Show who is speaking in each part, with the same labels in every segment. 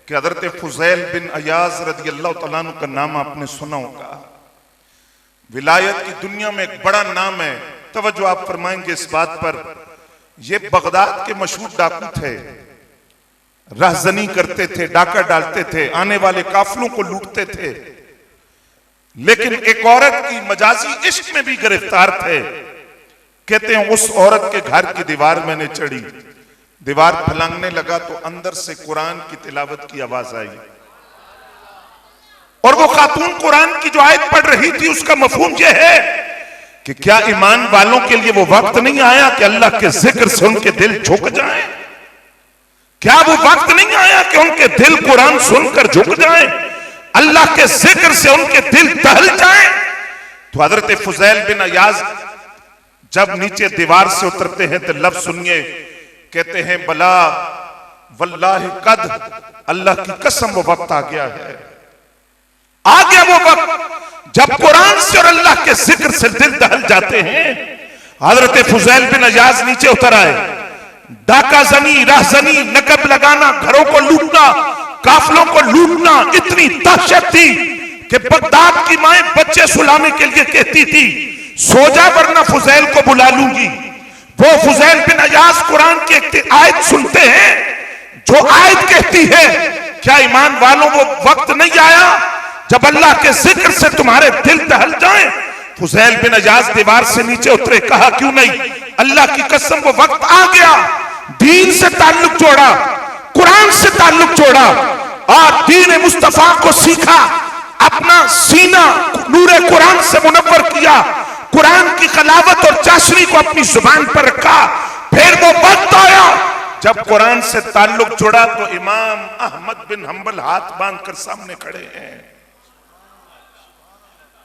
Speaker 1: कि हजरत फुज़ैल बिन अयाज रज़ियल्लाहु तआला अन्हु का नाम आपने सुना होगा। विलायत की दुनिया में एक बड़ा नाम है। तवज्जो आप फरमाएंगे इस बात पर, ये बगदाद के मशहूर डाकू थे, राहजनी करते थे, डाका डालते थे, आने वाले काफिलों को लूटते थे, लेकिन एक औरत की मजाजी इश्क में भी गिरफ्तार थे। कहते हैं उस औरत के घर की दीवार मैंने चढ़ी, दीवार फलांगने लगा तो अंदर से कुरान की तिलावत की आवाज आई, और वो खातून कुरान की जो आयत पढ़ रही थी उसका मफहूम यह है कि क्या ईमान वालों के लिए वो वक्त नहीं आया कि अल्लाह के जिक्र से उनके दिल झुक जाएं? क्या वो वक्त नहीं आया कि उनके दिल कुरान सुनकर झुक जाएं, अल्लाह के जिक्र से उनके दिल दहल जाएं? तो हजरत फुज़ैल बिन अयाज जब नीचे दीवार से उतरते हैं तो लफ्ज सुनिए, कहते हैं बला वल्लाहि कद, अल्लाह की कसम वो वक्त आ गया है, आ गया वो वक्त जब कुरान से और अल्लाह के जिक्र से दिल दहल जाते हैं। हजरत फुज़ैल बिन अयाज नीचे उतर आए। डाका जनी, राहजनी, नकब लगाना, घरों को लूटना, काफिलों को लूटना, इतनी दहशत थी कि बगदाद की माएं बच्चे सुलाने के लिए कहती थी सो जा वरना फुज़ैल को बुला लूंगी। वो फुज़ैल बिन अयाज कुरान की एक आयत सुनते हैं, जो आयत कहती है क्या ईमान वालों वो वक्त नहीं आया जब अल्लाह के जिक्र से तुम्हारे दिल दहल जाएं? फुज़ैल बिन अयाज दीवार से नीचे उतरे, कहा क्यों नहीं, अल्लाह की कसम वो वक्त आ गया। दीन से ताल्लुक जोड़ा, कुरान से ताल्लुक जोड़ा और दीन मुस्तफा को सीखा, अपना सीना नूरे कुरान से मुनव्वर किया, कुरान की खलावत और चाशनी को अपनी जुबान पर रखा। फिर वो वक्त आया जब कुरान से ताल्लुक जुड़ा तो इमाम अहमद बिन हंबल हाथ बांधकर सामने खड़े हैं,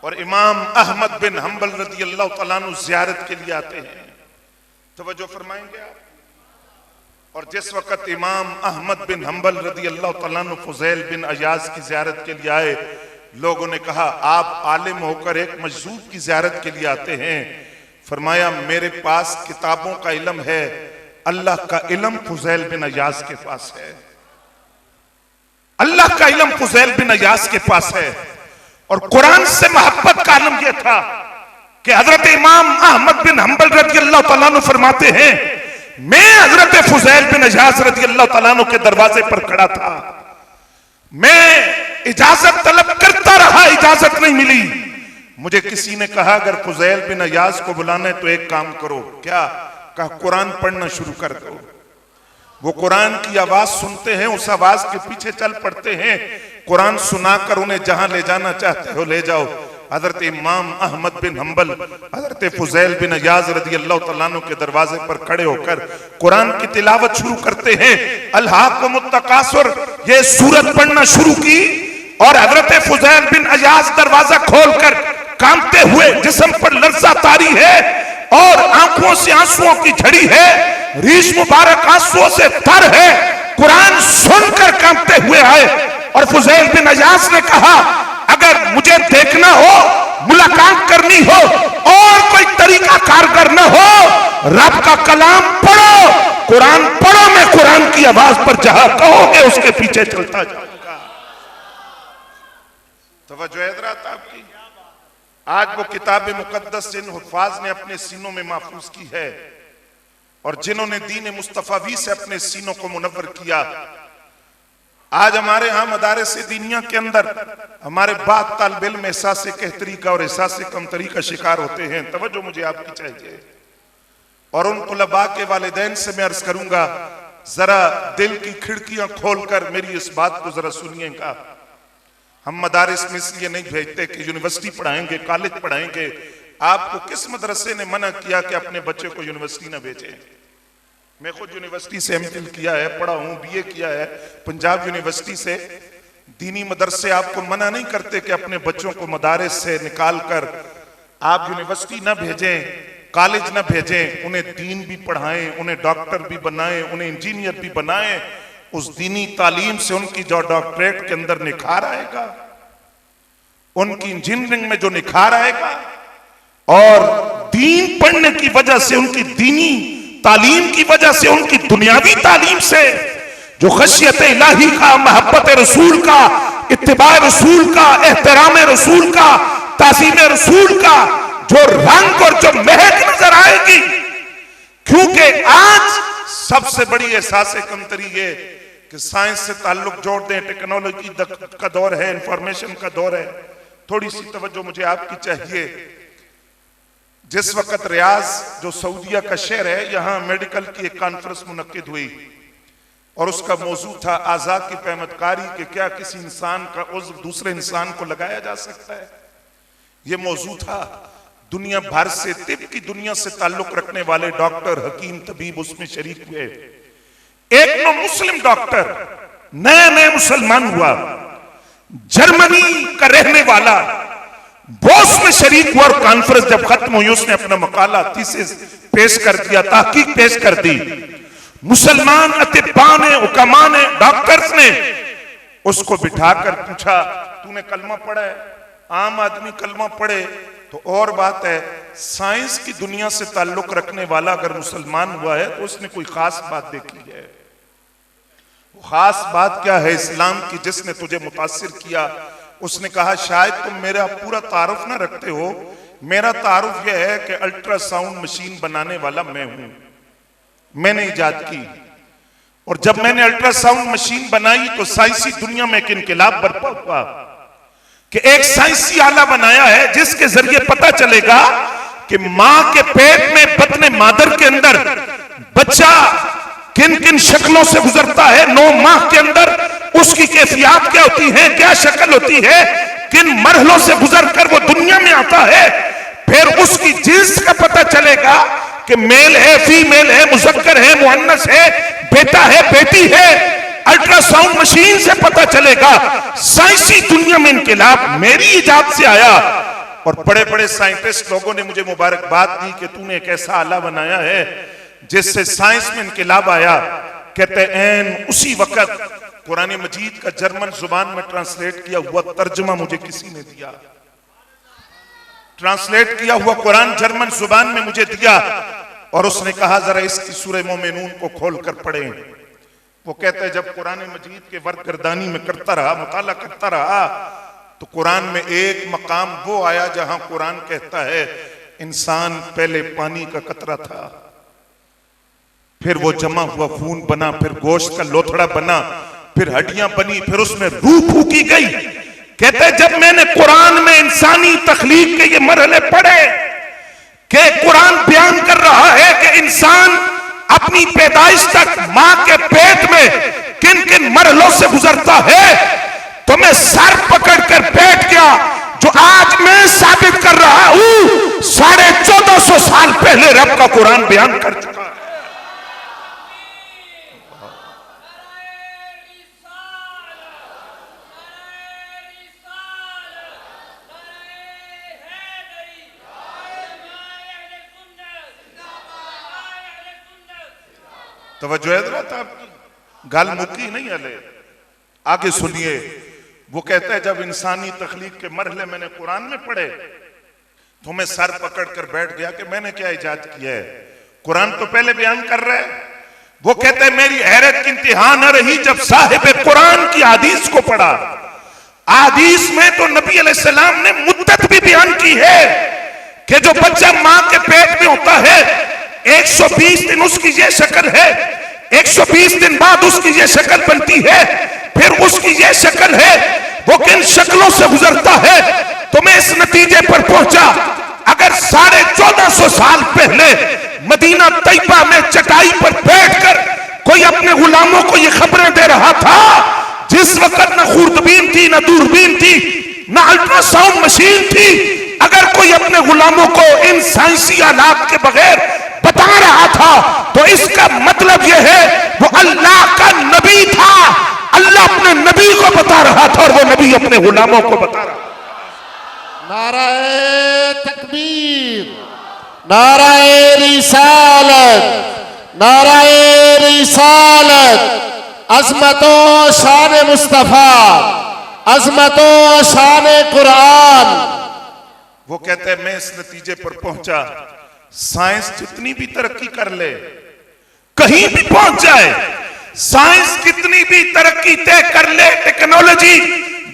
Speaker 1: और इमाम अहमद बिन हंबल रज़ियल्लाहु तआला अन्हु ज़ियारत के लिए आते हैं। तवज्जो फरमाएंगे आप। और जिस वक्त इमाम अहमद बिन हंबल रज़ियल्लाहु तआला अन्हु फुज़ैल बिन अयाज की ज़ियारत के लिए आए, लोगों ने कहा आप आलिम होकर एक मजदूर की ज़ियारत के लिए आते हैं। फरमाया मेरे पास किताबों का इल्म है, अल्लाह का इल्म फुज़ैल बिन अयाज के पास है, अल्लाह का इल्म फुज़ैल बिन अयाज के पास है। और कुरान से मोहब्बत का इल्म यह था कि हजरत इमाम अहमद बिन हंबल रज़ियल्लाहु तआला अन्हु फरमाते हैं मैं हजरत फुज़ैल बिन अयाज रज़ियल्लाहु तआला अन्हु के दरवाजे पर खड़ा था, मैं इजाजत तलब करता रहा, इजाजत नहीं मिली। मुझे किसी ने कहा अगर फुज़ैल बिन अयाज को बुलाना है तो एक काम करो, क्या? कहा कुरान पढ़ना शुरू कर दो। वो कुरान की आवाज सुनते हैं, उस आवाज के पीछे चल पड़ते हैं, कुरान सुनाकर उन्हें जहां ले जाना चाहते हो ले जाओ। हजरत इमाम अहमद बिन हंबल हजरत फुज़ैल बिन अयाज रज़ियल्लाहु तआला अन्हु के दरवाजे पर खड़े होकर कुरान की तिलावत शुरू करते हैं। अल्हाकुमुत तकासुर ये सूरत पढ़ना शुरू की, और हजरत फुज़ैल बिन अयाज दरवाजा खोलकर कांपते हुए, जिस्म पर लर्जा तारी है और आंखों से आंसुओं की झड़ी है, रीश मुबारक आंसुओं से तर है, कुरान सुनकर कांपते हुए आए। और फुज़ैल बिन अयाज ने कहा अगर मुझे देखना हो, मुलाकात करनी हो और कोई तरीका कारगर न हो, रब का कलाम पढ़ो, कुरान पढ़ो, मैं कुरान की आवाज पर जहां कहोगे उसके पीछे चलता जाऊंगा। तवज्जो है हज़रात आपकी। आज वो किताब मुकद्दस जिन हुफ़ाज़ ने अपने सीनों में महफूज की है और जिन्होंने दीन मुस्तफ़ावी से अपने सीनों को मुनव्वर किया, आज हमारे यहाँ मदारिस दीनिया के अंदर हमारे बाद तालिब इल्म एहसास कहतरी का और एहसास कमतरी का शिकार होते हैं। तवज्जो मुझे आपकी चाहिए, और उन तुलबा के वालिदैन से मैं अर्ज करूंगा जरा दिल की खिड़कियां खोलकर मेरी इस बात को जरा सुनिएगा। हम मदारिस में इसलिए नहीं भेजते कि यूनिवर्सिटी पढ़ाएंगे, कॉलेज पढ़ाएंगे। आपको किस मदरसे ने मना किया कि अपने बच्चे को यूनिवर्सिटी ना भेजें? मैं खुद यूनिवर्सिटी से एमफिल किया है, पढ़ा हूं, बीए किया है पंजाब यूनिवर्सिटी से। दीनी मदरसे आपको मना नहीं करते कि अपने बच्चों को मदारिस से निकाल कर आप यूनिवर्सिटी ना भेजें, कॉलेज ना भेजें, उन्हें दीन भी पढ़ाएं, उन्हें डॉक्टर भी बनाएं, उन्हें इंजीनियर भी बनाएं। उस दीनी तालीम से उनकी जो डॉक्टरेट के अंदर निखार आएगा, उनकी इंजीनियरिंग में जो निखार आएगा, और दीन पढ़ने की वजह से, उनकी दीनी तालीम की वजह से, उनकी दुनियावी तालीम से जो खशियत इलाही का, मोहब्बत रसूल का, इत्तिबा रसूल का, एहतराम रसूल का, ताज़ीम रसूल का जो रंग और जो महक नजर आएगी। क्योंकि आज सबसे बड़ी एहसास कमतरी ये कि साइंस से ताल्लुक जोड़ दें, टेक्नोलॉजी का दौर है, इंफॉर्मेशन का दौर है। थोड़ी सी तवज्जो मुझे आपकी चाहिए। जिस वक्त रियाज जो सऊदीया का शहर है, यहां मेडिकल की एक कॉन्फ्रेंस मुनक्किद हुई और उसका मौजू था आजाद की पैमतकारी कि क्या किसी इंसान का उज़्व दूसरे इंसान को लगाया जा सकता है। यह मौजू था। दुनिया भर से, तिब की दुनिया से ताल्लुक रखने वाले डॉक्टर, हकीम, तबीब उसमें शरीक हुए। एक नो मुस्लिम डॉक्टर नया नया मुसलमान हुआ, जर्मनी का रहने वाला, वो उसमें शरीक हुआ और कॉन्फ्रेंस जब खत्म हुई उसने अपना मकाला थीसिस पेश कर दिया, तहकीक पेश कर दी। मुसलमान अतिबा ने, हुक्मा ने, डॉक्टर्स ने उसको बिठाकर पूछा, तूने कलमा पढ़ा है? आम आदमी कलमा पढ़े तो और बात है, साइंस की दुनिया से ताल्लुक रखने वाला अगर मुसलमान हुआ है तो उसने कोई खास बात देखी है। वो खास बात क्या है इस्लाम की जिसने तुझे मुतासिर किया? उसने कहा, शायद तुम मेरा पूरा तारुफ ना रखते हो। मेरा तारुफ यह है कि अल्ट्रासाउंड मशीन बनाने वाला मैं हूं, मैंने इजाद की। और जब मैंने अल्ट्रासाउंड मशीन बनाई तो साइंसी दुनिया में एक इनकलाब बर्पा हुआ कि एक साइंसी आला बनाया है जिसके जरिए पता चलेगा कि मां के पेट में बतने मादर के अंदर बच्चा किन किन शक्लों से गुजरता है, 9 माह के अंदर उसकी कैफियत क्या होती है, क्या शक्ल होती है, किन मरहलों से गुजरकर वो दुनिया में आता है। फिर उसकी जिन्स का पता चलेगा कि मेल है, फीमेल है, मुज़क्कर है, मुअन्नस है, बेटा है, बेटी है। अल्ट्रासाउंड मशीन से पता चलेगा। साइंसी दुनिया में इनकलाब मेरी इजाद से आया और बड़े बड़े साइंटिस्ट लोगों ने मुझे मुबारकबाद दी कि तूने एक ऐसा आला बनाया है जिससे साइंस में इनकलाब आया। कहते हैं उसी वक्त कुरान मजीद का जर्मन जुबान में ट्रांसलेट किया हुआ तर्जुमा मुझे किसी ने दिया। ट्रांसलेट किया हुआ कुरान जर्मन जुबान में मुझे दिया और उसने कहा, जरा इसकी सूरह मोमिनून को खोलकर पढ़ें। वो कहते हैं जब कुरान मजीद के वर्करदानी में करता रहा, मुताला करता रहा, तो कुरान में एक मकाम वो आया जहां कुरान कहता है इंसान पहले पानी का कतरा था, फिर वो जमा हुआ खून बना, फिर गोश्त का लोथड़ा बना, फिर हड्डियां बनी, फिर उसमें रूह फूकी गई। कहते हैं जब मैंने कुरान में इंसानी तख्लीक के ये मरहले पढ़े कि कुरान बयान कर रहा है कि इंसान अपनी पैदाइश तक मां के पेट में किन किन मरहलों से गुजरता है, तो मैं सर पकड़कर बैठ गया। जो आज मैं साबित कर रहा हूं 1450 साल पहले रब का कुरान बयान कर चुका है। तवज्जो है जरा, आपकी गाल मुक्की नहीं हले, आगे सुनिए। वो कहता है जब इंसानी तख्लीक के मरहले मैंने कुरान में पढ़े तो मैं सर पकड़कर बैठ गया कि मैंने क्या इजाद किया है, कुरान तो पहले बयान कर रहा है। वो कहता है मेरी हैरत की इंतहा न रही जब साहिब कुरान की हदीस को पढ़ा। हदीस में तो नबी अलैहिस्सलाम ने मुद्दत भी बयान की है कि जो बच्चा मां के पेट में होता है 120 दिन उसकी ये शक्ल है, 120 दिन बाद उसकी ये शक्ल बनती है, फिर उसकी ये शक्ल है, वो किन शक्लों से गुजरता है। तो मैं इस नतीजे पर पहुंचा, अगर 1450 साल पहले मदीना तैयबा में चटाई पर बैठकर कोई अपने गुलामों को ये खबरें दे रहा था, जिस वक्त न खूरदबीन थी, न दूरबीन थी, न अल्ट्रासाउंड मशीन थी, अगर कोई अपने गुलामों को इन साइंसी आलात के बगैर बता रहा था तो इसका मतलब यह है वो अल्लाह का नबी था। अल्लाह अपने नबी को बता रहा था और वो नबी अपने गुलामों को बता रहा था।
Speaker 2: नाराए तकबीर, नाराए रिसालत, नाराए रिसालत। अज़मतों शान मुस्तफा, अज़मतों शान कुरान।
Speaker 1: वो कहते हैं मैं इस नतीजे पर पहुंचा, साइंस जितनी भी तरक्की कर ले, कहीं भी पहुंच जाए, साइंस कितनी भी तरक्की तय कर ले, टेक्नोलॉजी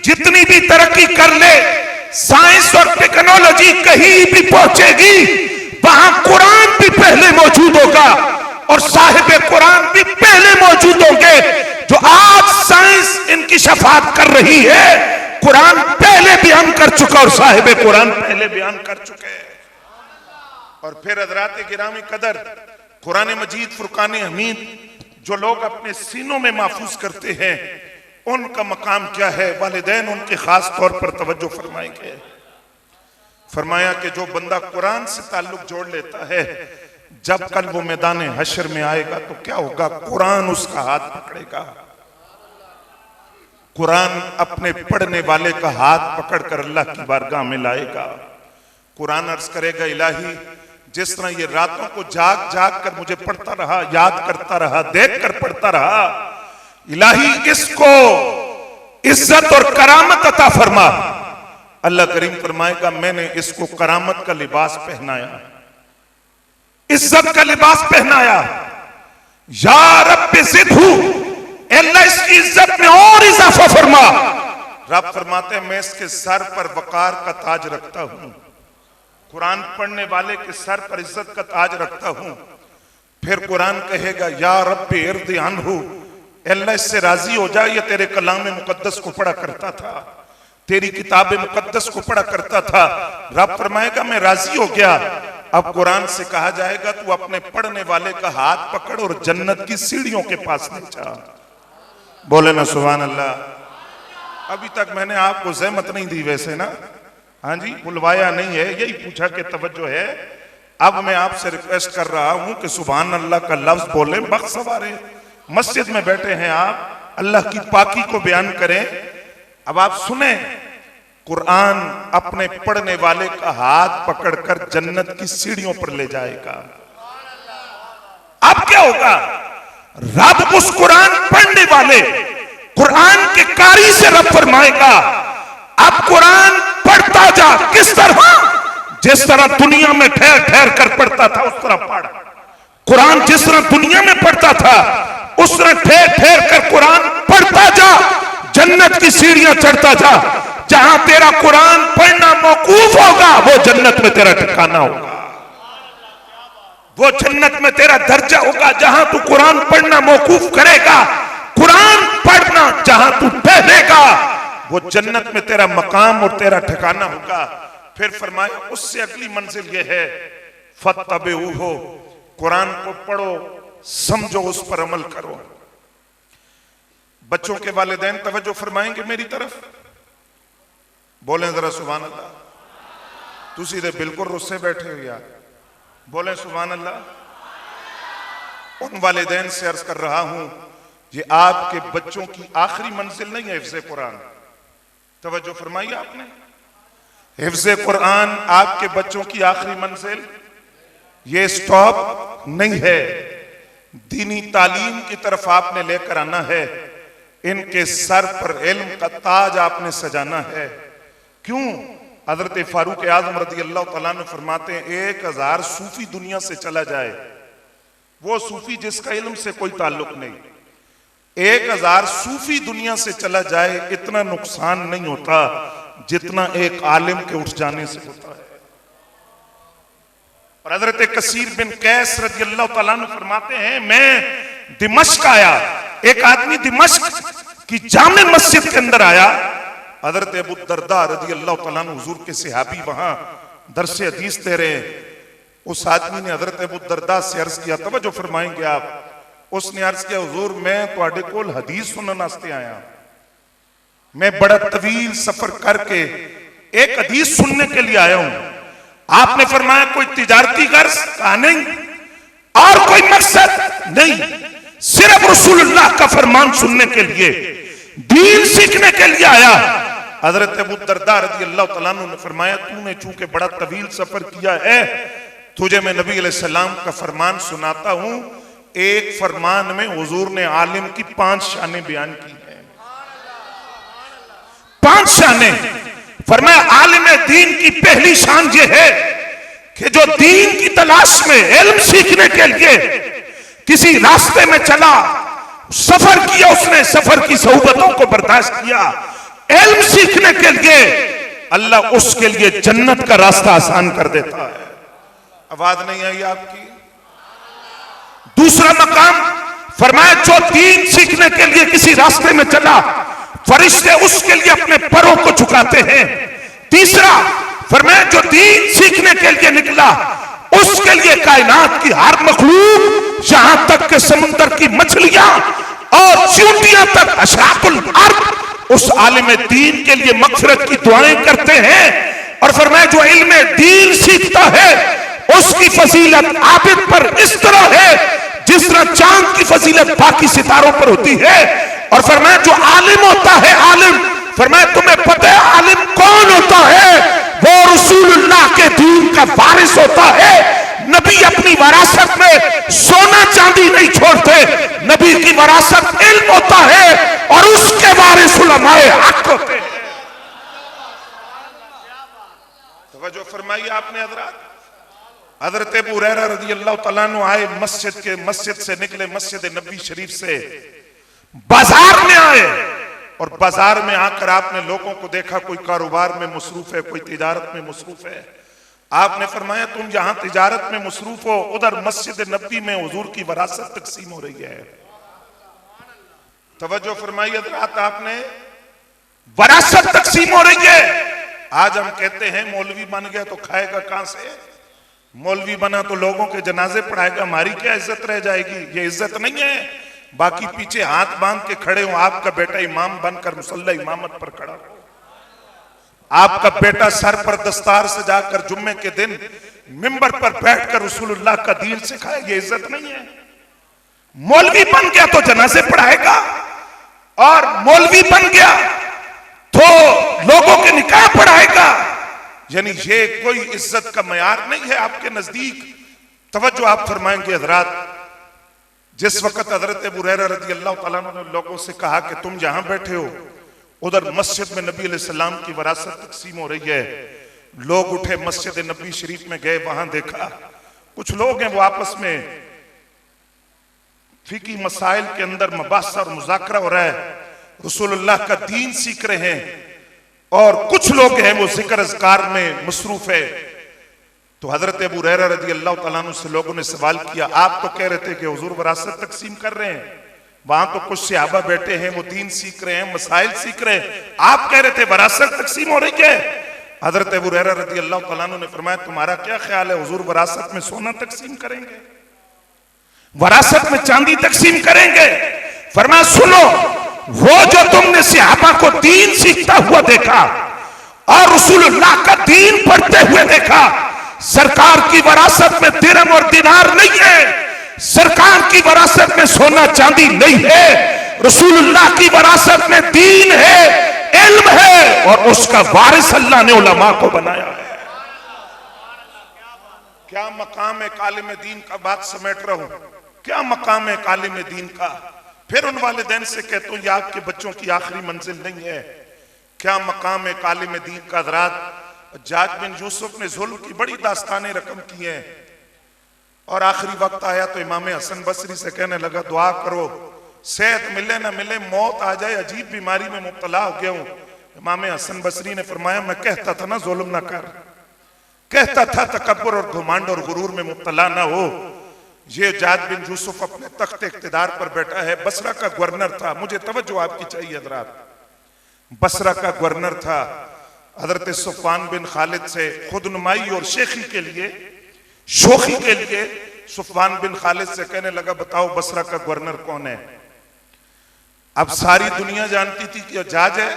Speaker 1: जितनी भी तरक्की कर ले, साइंस और टेक्नोलॉजी कहीं भी पहुंचेगी, वहां कुरान भी पहले मौजूद होगा और साहिब कुरान भी पहले मौजूद होंगे। जो आज साइंस इनकी शफात कर रही है, कुरान पहले बयान कर चुका और साहिब कुरान पहले बयान कर चुके हैं। और फिर हज़रात गिरामी कदर, कुरान मजीद फुरकान हमीद जो लोग अपने सीनों में महफूज करते हैं, उनका मकाम क्या है? वालिदैन उनके खास तौर पर तवज्जो फरमाएंगे। फरमाया कि जो बंदा कुरान से ताल्लुक जोड़ लेता है, जब कल वो मैदान हशर में आएगा तो क्या होगा? कुरान उसका हाथ पकड़ेगा। कुरान अपने पढ़ने वाले का हाथ पकड़कर अल्लाह की बारगाह में लाएगा। कुरान अर्ज करेगा, इलाही जिस तरह ये रातों को जाग जाग कर मुझे पढ़ता रहा, याद करता रहा, देख कर पढ़ता रहा, इलाही इसको इज्जत और करामत अता फरमा। अल्लाह करीम फरमाएगा, मैंने इसको करामत का लिबास पहनाया, इज्जत का लिबास पहनाया। या रब्बि ज़िदहू, अल्लाह इसकी इज्जत में और इजाफा फरमा। रब फरमाते हैं, मैं इसके सर पर वकार का ताज रखता हूं, कुरान पढ़ने वाले के सर पर इज्जत का ताज रखता हूं। फिर कुरान कहेगा, या रब्बि इर्दी अन्हु, अल्लाह इससे राजी हो जा, ये तेरे कलाम मुकद्दस को पढ़ा करता था, तेरी किताब मुकद्दस को पढ़ा करता था। रब फरमाएगा, मैं राजी हो गया। अब कुरान से कहा जाएगा, तू अपने पढ़ने वाले का हाथ पकड़ और जन्नत की सीढ़ियों के पास ले जा। बोले ना सुभान अल्लाह। अभी तक मैंने आपको ज़हमत नहीं दी वैसे ना, हाँ जी, बुलवाया नहीं है, यही पूछा कि तवज्जो है। अब मैं आपसे रिक्वेस्ट कर रहा हूं कि सुभान अल्लाह का लफ्ज बोले, बख्श सवारे मस्जिद में बैठे हैं आप, अल्लाह की पाकी को बयान करें। अब आप सुने, कुरान अपने पढ़ने वाले का हाथ पकड़कर जन्नत की सीढ़ियों पर ले जाएगा। अब क्या होगा? रब उस कुरान पढ़ने वाले, कुरान के कारी से रब फरमाएगा, अब कुरान पढ़ता जा। किस तरह? जिस तरह दुनिया में ठहर ठहर कर पढ़ता था, उस तरह पढ़। कुरान जिस तरह दुनिया में पढ़ता था, उस तरह ठहर ठहर कर कुरान पढ़ता जा। जन्नत की सीढ़ियां चढ़ता जा। जहां तेरा कुरान पढ़ना मौकूफ होगा, वो जन्नत में तेरा ठिकाना होगा, वो जन्नत में तेरा दर्जा होगा। जहां तू कुरान पढ़ना मौकूफ करेगा, कुरान पढ़ना जहां तू पढ़ेगा, वो जन्नत में तेरा मकाम और तेरा ठिकाना होगा। फिर फरमाया, उससे अगली मंजिल ये है, फत्तबिऊहु, कुरान को पढ़ो, समझो, उस पर अमल करो। बच्चों के वालिदैन तवज्जो फरमाएंगे मेरी तरफ, बोलें जरा सुभान अल्लाह। तुसी दे बिल्कुल रुस्से बैठे हो यार, बोलें सुभान अल्लाह। उन वालिदैन से अर्ज कर रहा हूं, ये आपके बच्चों की आखिरी मंजिल नहीं है हिफ्ज़े कुरान। तवज्जो फरमाइए आपने, हिफ्ज़े कुरान आपके बच्चों की आखिरी मंजिल, ये स्टॉप नहीं है। दीनी तालीम की तरफ आपने लेकर आना है। इनके सर पर इल्म का ताज आपने सजाना है। क्यों? हजरत फारूक आज़म रज़ी अल्लाह तआला अन्हु फरमाते हैं, 1000 सूफी दुनिया से चला जाए, वो सूफी जिसका इल्म से कोई ताल्लुक नहीं, 1000 सूफी दुनिया से चला जाए, इतना नुकसान नहीं होता जितना एक आलिम के उठ जाने से होता है। और हजरत कसीर बिन कैस रज़ी अल्लाह तआला अन्हु फरमाते हैं, मैं दिमश्क आया, एक आदमी दिमश्क की जामे मस्जिद के अंदर आया। हजरत अबू दरदा रज़ी अल्लाह तआला अन्हु हुजूर के सहाबी वहां दरस हदीस दे रहे हैं। उस आदमी ने हजरत अबू दरदा से अर्ज किया, तवज्जो फरमाएंगे आप। उसने अर्ज किया, हुजूर मैं तुहाडे कोल हदीस सुनने वास्ते आया, मैं बड़ा तवील सफर करके एक हदीस सुनने के लिए आया हूं। आपने फरमाया, कोई तिजारती गर्ज? कहा नहीं। और कोई मकसद? नहीं, सिर्फ रसूलुल्लाह का फरमान सुनने के लिए, दीन सीखने के लिए आया। हजरत अबू दरदा रज़ी अल्लाह तआला अन्हु ने फरमाया, तूने चूंकि बड़ा तवील सफर किया है, तुझे मैं नबी अलैहिस्सलाम का फरमान सुनाता हूं। एक फरमान में हुजूर ने आलिम की 5 शानें बयान की हैं। 5 शानें। फरमाया, आलिम दीन की पहली शान ये है कि जो दीन की तलाश में, इल्म सीखने के लिए किसी रास्ते में चला, सफर किया उसने, सफर की सहूबतों को बर्दाश्त किया, इल्म सीखने के लिए अल्लाह उसके लिए जन्नत का रास्ता आसान कर देता है। आवाज नहीं आई आपकी? दूसरा मकाम फरमाया जो दीन सीखने के लिए किसी रास्ते में चला, फरिश्ते उसके लिए अपने परों को झुकाते हैं। तीसरा फरमाया जो दीन सीखने के लिए निकला, उसके लिए कायनात की हर मखलूक, यहां तक के समुद्र की मछलियां और चींटियां तक, अशराकुल अर्द उस आलिम दीन के लिए मगफिरत की दुआएं करते हैं। और फरमाया जो इल्म दीन सीखता है उसकी फजीलत आबिद पर इस तरह है जिस तरह चांद की फजीलत बाकी सितारों पर होती है। और फरमाया जो आलिम होता है, आलिम, फरमाया तुम्हें पता है आलिम कौन होता है? वो रसूलुल्लाह के दीन का वारिस होता है। नबी अपनी वरासत में सोना चांदी नहीं छोड़ते, नबी की वरासत इल्म होता है और उसके वारिस उलमाए हक होते हैं। तवज्जो फरमाइए आपने हजरात। हजरत अबू हुरैरा रज़ी अल्लाह तआला अन्हु आए, मस्जिद से निकले, मस्जिद नबी शरीफ से बाजार में आए, और बाजार में आकर आपने लोगों को देखा, कोई कारोबार में मसरूफ है, कोई तिजारत में मसरूफ है। आपने फरमाया तुम जहां तिजारत में मसरूफ हो, उधर मस्जिद नबी में हुजूर की वरासत तकसीम हो रही है। तवज्जो फरमाइए हज़रात, आपने वरासत तकसीम हो रही है। आज हम कहते हैं मौलवी बन गया तो खाएगा कहां से? मौलवी बना तो लोगों के जनाजे पढ़ाएगा, हमारी क्या इज्जत रह जाएगी? ये इज्जत नहीं है। बाकी पीछे हाथ बांध के खड़े हो, आपका बेटा इमाम बनकर मुसल्ला इमामत पर खड़ा हो, आपका बेटा सर पर दस्तार से जाकर जुम्मे के दिन मिंबर पर बैठकर रसूलुल्लाह का दीन सिखाए, ये इज्जत नहीं है। मौलवी बन गया तो जनाजे पढ़ाएगा, और मौलवी बन गया तो लोगों के निकाह पढ़ाएगा, यानी ये कोई इज्जत का मयार नहीं है आपके नजदीक। तवज्जो आप फरमाएंगे हजरात, जिस वक्त हजरत अबू हुरैरा रज़ी अल्लाह तआला अन्हु ने लोगों से कहा कि तुम जहां बैठे हो उधर मस्जिद में नबी अलैहिस्सलाम की वरासत तकसीम हो रही है, लोग उठे मस्जिद नबी शरीफ में गए, वहां देखा कुछ लोग हैं वो आपस में फिकी मसाइल के अंदर मबासा और मुज़ाकरा हो रहा है, रसूलुल्लाह का दीन सीख रहे हैं, और कुछ लोग हैं वो जिक्र अज़कार में मसरूफ है। तो हजरत अबू हुरैरा रज़ी अल्लाह तआला अन्हु से लोगों ने सवाल किया, आप तो कह रहे थे कि हुजूर वरासत तकसीम कर रहे हैं, वहां तो कुछ सहाबा बैठे हैं वो दीन सीख रहे हैं, मसाइल सीख रहे हैं, आप कह रहे थे वरासत तकसीम हो रही है। हजरत अबू हुरैरा रज़ी अल्लाह तआला अन्हु ने फरमाया तुम्हारा क्या ख्याल है, हुजूर वरासत में सोना तकसीम करेंगे, वरासत में चांदी तकसीम करेंगे? फरमाया सुनो, वो जो तुमने सहाबा को दीन सीखता हुआ देखा और रसूलुल्लाह का दीन पढ़ते हुए देखा, सरकार की वरासत में दिरहम और दिनार नहीं है, सरकार की वरासत में सोना चांदी नहीं है, रसूलुल्लाह की वरासत में दीन है, इल्म है, और उसका वारिस अल्लाह ने उलमा को बनाया है। क्या मकाम है कालिम दीन का? बात समेट रहा हूं, क्या मकाम है कालिम दीन का? फिर उन वालिदैन से कहता हूं ये आपके बच्चों की आखिरी मंजिल नहीं है। क्या मकाम है कालिम दीन का? हज़रात, हज्जाज बिन यूसुफ ने जुल्म की बड़ी दास्तानें रकम की हैं, और आखिरी वक्त आया तो इमाम हसन बसरी से कहने लगा दुआ करो, सेहत मिले ना मिले, मौत आ जाए, अजीब बीमारी में मुब्तला हो गया हूं। इमाम हसन बसरी ने फरमाया मैं कहता था ना जुल्म ना कर, कहता था तकब्बुर और घुमांड और गुरूर में मुब्तला ना हो। ये हज्जाज बिन यूसुफ अपने तख्त इख्तिदार पर बैठा है, बसरा का गवर्नर था, मुझे तवज्जो आपकी चाहिए हज़रात, बसरा का गवर्नर था। हजरत सुफ़वान बिन खालिद से खुदनुमाई और शेखी के लिए, शोखी के लिए सुफ़वान बिन खालिद से कहने लगा बताओ बसरा का गवर्नर कौन है? अब सारी दुनिया जानती थी कि हज्जाज है।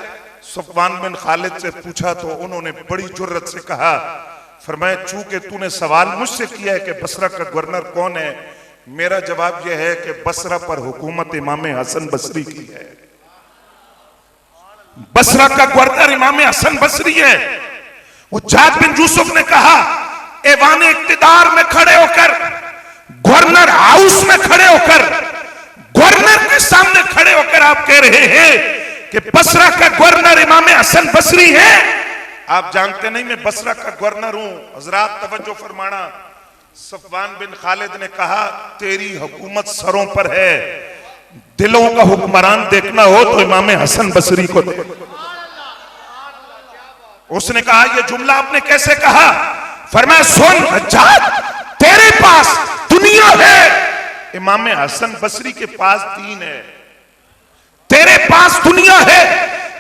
Speaker 1: सुफ़वान बिन खालिद से पूछा तो उन्होंने बड़ी जुर्रत से कहा, फरमाया चूंकि तूने सवाल मुझसे किया है कि बसरा का गवर्नर कौन है, मेरा जवाब यह है कि बसरा पर हुकूमत इमाम हसन बसरी की है। बसरा का गवर्नर इमाम हसन बसरी है। हज्जाज बिन यूसुफ ने कहा ऐवान इक्तिदार में खड़े होकर, गवर्नर हाउस में खड़े होकर, गवर्नर के सामने खड़े होकर आप कह रहे हैं कि बसरा का गवर्नर इमाम हसन बसरी है। आप जानते नहीं मैं बसरा का गवर्नर हूं। हजरात तवज्जो फरमाना, सुफ़वान बिन खालिद ने कहा तेरी हुकूमत सरों पर है, दिलों का हुक्मरान देखना हो तो इमाम हसन बसरी को दे। उसने कहा, यह जुमला आपने कैसे कहा? फरमाया, सुन हज्जाज, तेरे पास दुनिया है, इमाम हसन बसरी के पास दीन है। तेरे पास दुनिया है,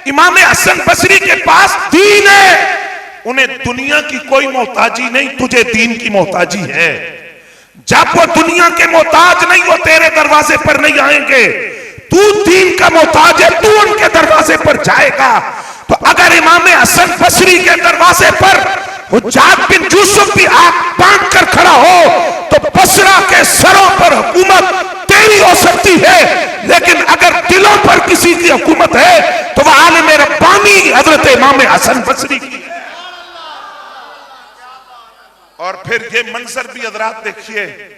Speaker 1: इमाम हसन बसरी के पास दीन है। उन्हें दुनिया की कोई मोहताजी नहीं, तुझे दीन की मोहताजी है। जब वो दुनिया के मोहताज नहीं, वो तेरे दरवाजे पर नहीं आएंगे। तू दीन का मोहताज है, तू उनके दरवाजे पर जाएगा। तो अगर इमाम हसन बसरी के दरवाजे पर हुज्जाज बिन यूसुफ भी आंख बांध कर खड़ा हो तो बसरा के सरों पर हुकूमत तेरी हो सकती है, लेकिन अगर दिलों पर किसी की हुकूमत है तो वह आलिम रब्बानी हजरत इमाम हसन बसरी की है। और फिर ये मंजर भी हजरात देखिए,